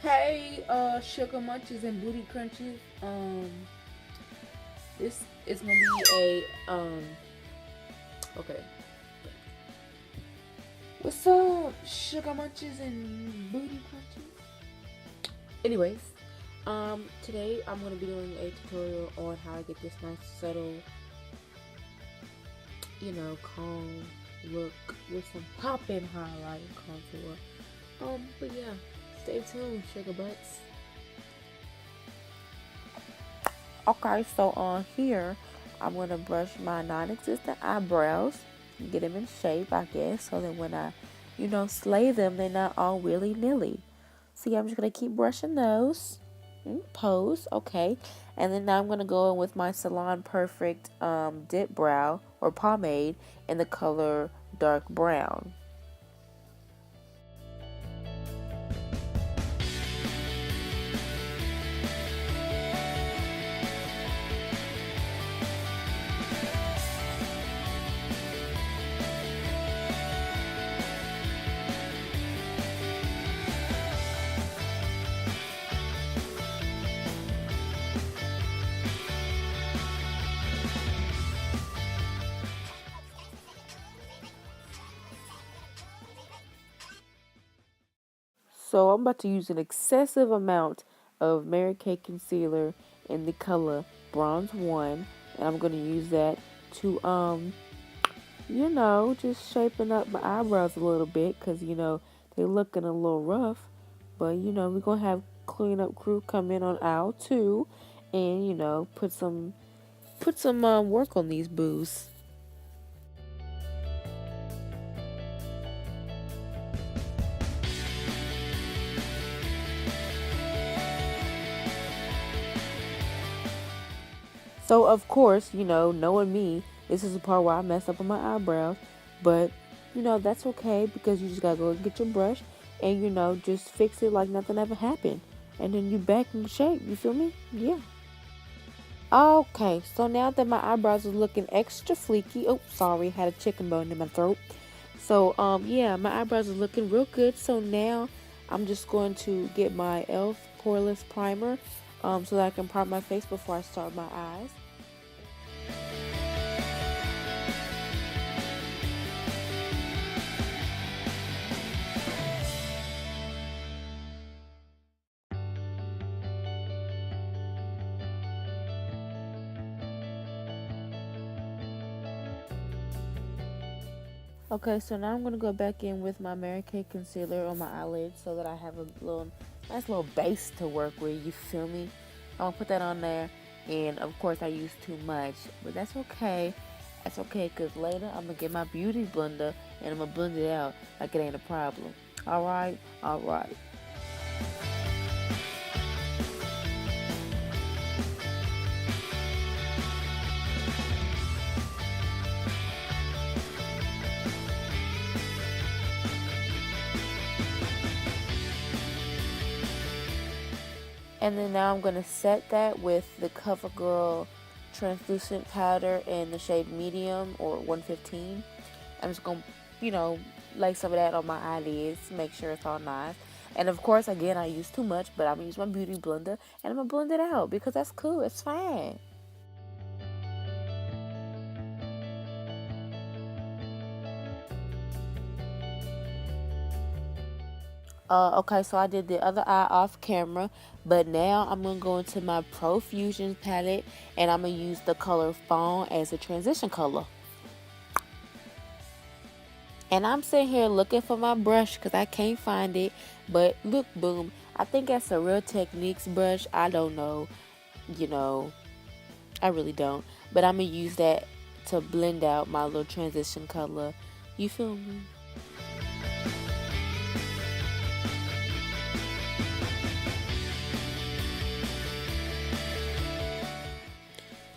Hey, sugar munches and booty crunches. This is gonna be a. Okay. What's up, sugar munches and booty crunches? Anyways, today I'm gonna be doing a tutorial on how to get this nice, subtle, calm look with some popping highlight and contour. But yeah, stay tuned, sugar butts. Okay, so on here, I'm gonna brush my non-existent eyebrows, get them in shape, I guess, so that when I, slay them, they're not all willy-nilly. So yeah, I'm just gonna keep brushing those. Pose, okay, and then now I'm gonna go in with my Salon Perfect dip brow or pomade in the color dark brown. So I'm about to use an excessive amount of Mary Kay concealer in the color Bronze 1. And I'm going to use that to, just shaping up my eyebrows a little bit. Because, they're looking a little rough. But, we're going to have cleanup crew come in on aisle 2. And, put some work on these boos. So, of course, knowing me, this is the part where I mess up on my eyebrows. But, that's okay because you just gotta go and get your brush and, just fix it like nothing ever happened. And then you back in shape. You feel me? Yeah. Okay, so now that my eyebrows are looking extra fleeky. Oh, sorry, had a chicken bone in my throat. So, yeah, my eyebrows are looking real good. So now I'm just going to get my e.l.f. poreless primer so that I can prime my face before I start my eyes. Okay, so now I'm going to go back in with my Mary Kay concealer on my eyelids so that I have a nice little base to work with, you feel me? I'm going to put that on there, and of course I use too much, but that's okay. That's okay, because later I'm going to get my beauty blender, and I'm going to blend it out like it ain't a problem. Alright? Alright. And then now I'm going to set that with the CoverGirl translucent powder in the shade medium or 115. I'm just going to, lay some of that on my eyelids, make sure it's all nice. And of course, again, I use too much, but I'm going to use my beauty blender and I'm going to blend it out because that's cool. It's fine. Okay, so I did the other eye off camera, but now I'm going to go into my Profusion palette and I'm going to use the color Fawn as a transition color. And I'm sitting here looking for my brush because I can't find it. But look, boom. I think that's a Real Techniques brush. I don't know. You know, I really don't. But I'm going to use that to blend out my little transition color. You feel me?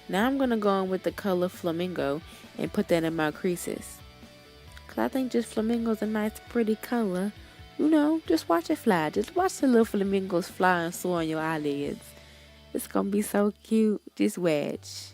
Now I'm going to go in with the color Flamingo and put that in my creases. Because I think just flamingo's a nice, pretty color. Just watch it fly. Just watch the little flamingos fly and soar on your eyelids. It's going to be so cute. Just watch.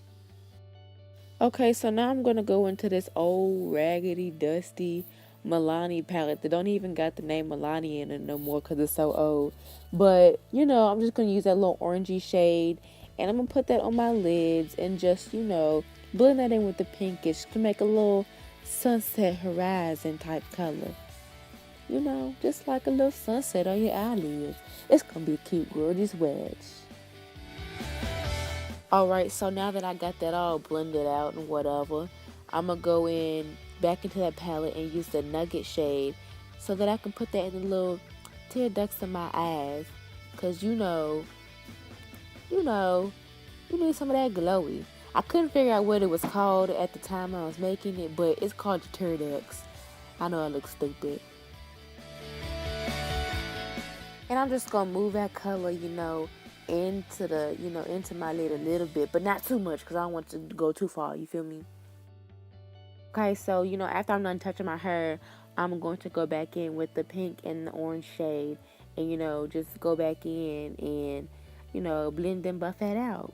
Okay, so now I'm going to go into this old, raggedy, dusty Milani palette that don't even got the name Milani in it no more because it's so old. But, I'm just going to use that little orangey shade and I'm going to put that on my lids and just, blend that in with the pinkish to make a little sunset horizon type color. Just like a little sunset on your eyelids. It's going to be a cute, gorgeous wedge. Alright, so now that I got that all blended out and whatever, I'm going to go in back into that palette and use the nugget shade so that I can put that in the little tear ducts in my eyes. Because you need some of that glowy. I couldn't figure out what it was called at the time I was making it, but it's called the tear ducts. I know I look stupid. And I'm just going to move that color, into my lid a little bit, but not too much because I don't want to go too far, you feel me? Okay, so, after I'm done touching my hair, I'm going to go back in with the pink and the orange shade and, just go back in and, blend and buff that out.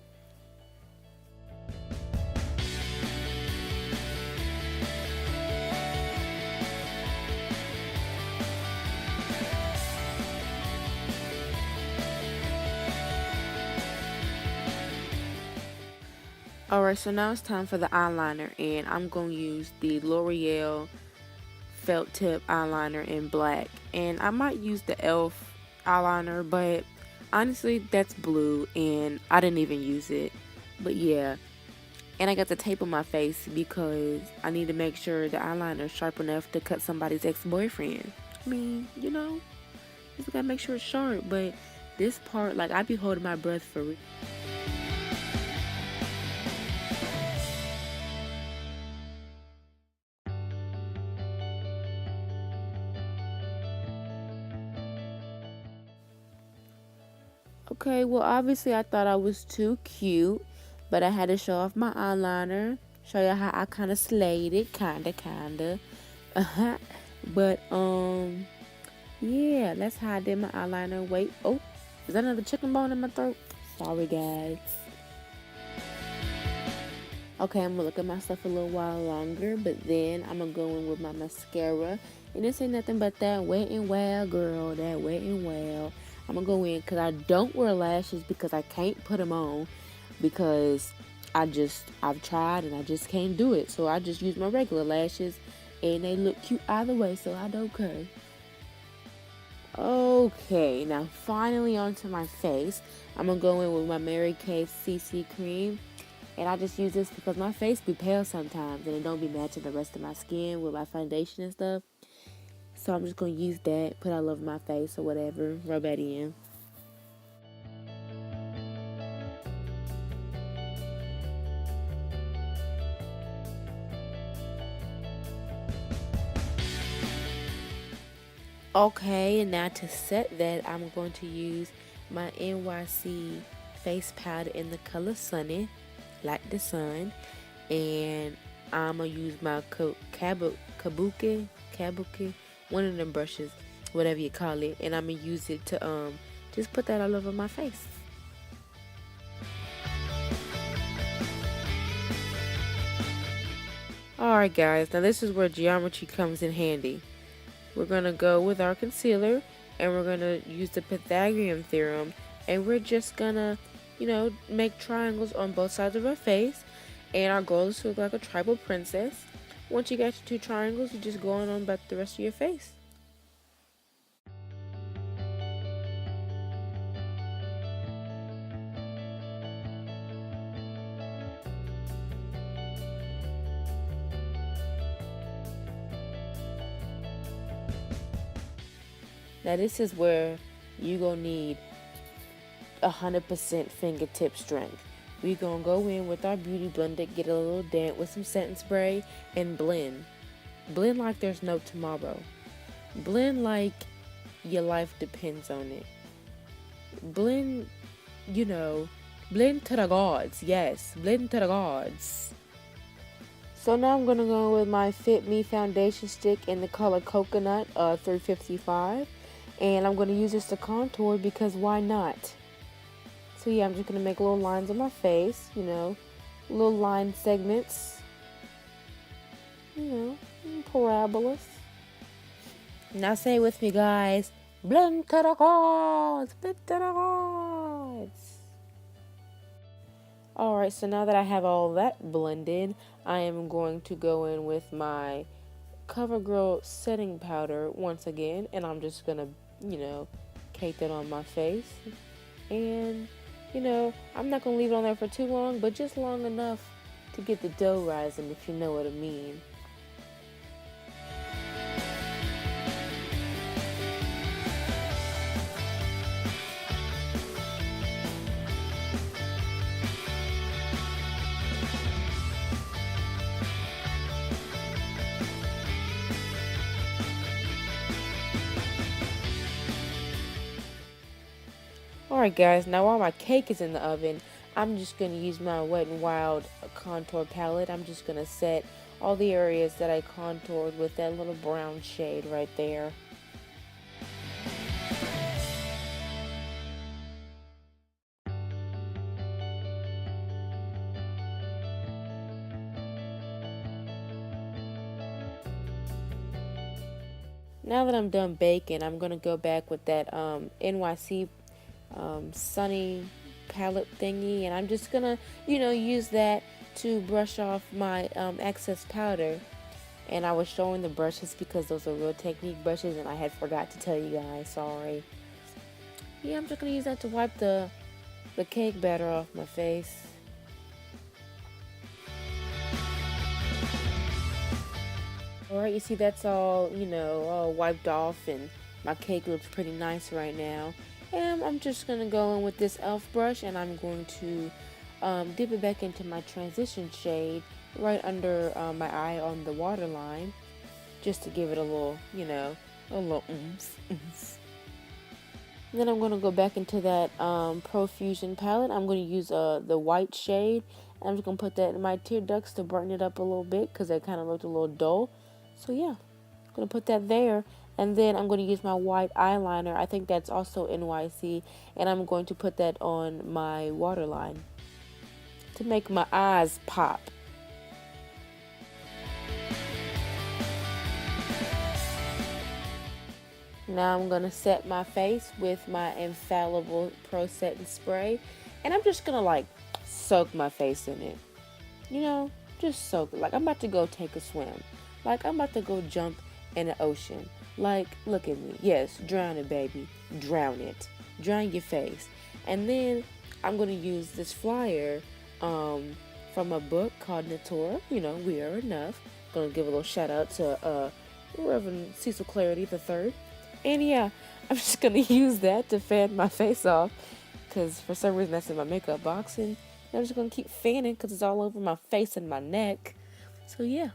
Alright, so now it's time for the eyeliner, and I'm going to use the L'Oreal felt tip eyeliner in black, and I might use the e.l.f. eyeliner, but honestly that's blue and I didn't even use it. But yeah, and I got the tape on my face because I need to make sure the eyeliner is sharp enough to cut somebody's ex-boyfriend. I mean, just gotta make sure it's sharp, but this part, like, I be holding my breath for real. Okay, well, obviously I thought I was too cute, but I had to show off my eyeliner, show you how I kind of slayed it, kinda. But, yeah, that's how I did my eyeliner. Wait, oh, is that another chicken bone in my throat? Sorry, guys. Okay, I'm gonna look at my stuff a little while longer, but then I'm gonna go in with my mascara. And this ain't nothing but that Wet n Wild, girl, that Wet n Wild. I'm gonna go in because I don't wear lashes because I can't put them on because I've tried and I just can't do it. So I just use my regular lashes and they look cute either way, so I don't care. Okay, now finally onto my face. I'm gonna go in with my Mary Kay CC cream. And I just use this because my face be pale sometimes and it don't be matching the rest of my skin with my foundation and stuff. So I'm just going to use that, put all over my face or whatever, rub that in. Okay, and now to set that, I'm going to use my NYC face powder in the color Sunny, like the sun. And I'm going to use my kabuki, one of them brushes, whatever you call it. And I'm going to use it to just put that all over my face. Alright guys, now this is where geometry comes in handy. We're going to go with our concealer and we're going to use the Pythagorean theorem and we're just going to, make triangles on both sides of our face, and our goal is to look like a tribal princess. Once you got your 2 triangles, you just go on about the rest of your face. Now this is where you gonna need 100% fingertip strength. We gonna go in with our beauty blender, get a little damp with some setting spray, and blend. Blend like there's no tomorrow. Blend like your life depends on it. Blend, blend to the gods. Yes, blend to the gods. So now I'm gonna go with my Fit Me foundation stick in the color Coconut 355. And I'm going to use this to contour because why not? So yeah, I'm just going to make little lines on my face, little line segments, parabolas. Now say it with me, guys. Blend to the gods. Blend to the gods. Alright, so now that I have all that blended, I am going to go in with my CoverGirl setting powder once again, and I'm just gonna, cake that on my face. And, I'm not gonna leave it on there for too long, but just long enough to get the dough rising, if you know what I mean. Alright guys, now while my cake is in the oven, I'm just going to use my Wet n Wild contour palette. I'm just going to set all the areas that I contoured with that little brown shade right there. Now that I'm done baking, I'm going to go back with that NYC sunny palette thingy, and I'm just gonna use that to brush off my excess powder. And I was showing the brushes because those are Real Technique brushes, and I had forgot to tell you guys, sorry. Yeah, I'm just gonna use that to wipe the cake batter off my face. Alright, you see that's all all wiped off, and my cake looks pretty nice right now. And I'm just going to go in with this e.l.f. brush, and I'm going to dip it back into my transition shade right under my eye on the waterline, just to give it a little, a little oomph. Then I'm going to go back into that Profusion palette. I'm going to use the white shade, and I'm just going to put that in my tear ducts to brighten it up a little bit, because they kind of looked a little dull. So yeah, I'm going to put that there. And then I'm going to use my white eyeliner. I think that's also NYC. And I'm going to put that on my waterline to make my eyes pop. Now I'm going to set my face with my infallible Pro Setting Spray. And I'm just going to soak my face in it. Just soak it. Like I'm about to go take a swim. Like I'm about to go jump in the ocean. Like, look at me. Yes, drown it, baby. Drown it. Drown your face. And then I'm going to use this flyer from a book called Natura. We Are Enough. Going to give a little shout out to Reverend Cecil Clarity III. And yeah, I'm just going to use that to fan my face off, because for some reason that's in my makeup box. And I'm just going to keep fanning because it's all over my face and my neck. So yeah.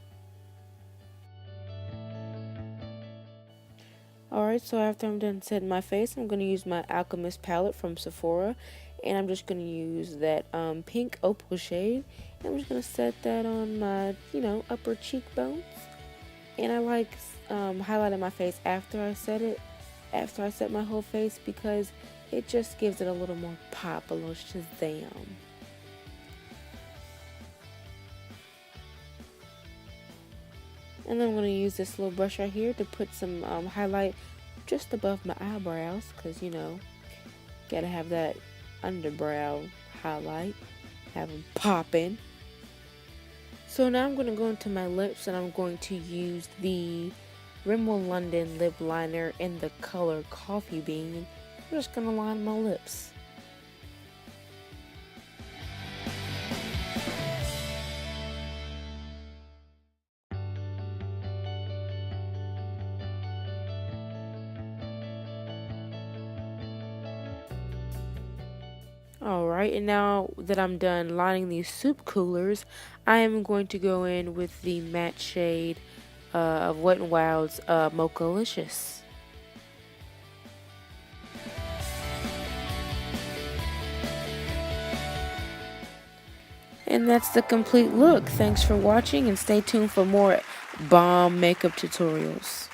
Alright, so after I'm done setting my face, I'm going to use my Alchemist palette from Sephora. And I'm just going to use that pink opal shade. And I'm just going to set that on my, upper cheekbones. And I like highlighting my face after I set my whole face, because it just gives it a little more pop, a little shazam. And then I'm going to use this little brush right here to put some highlight just above my eyebrows, because, gotta have that underbrow highlight, have them popping. So now I'm going to go into my lips, and I'm going to use the Rimmel London lip liner in the color Coffee Bean. I'm just going to line my lips. Alright, and now that I'm done lining these soup coolers, I am going to go in with the matte shade of Wet n Wild's Mochalicious. And that's the complete look. Thanks for watching, and stay tuned for more bomb makeup tutorials.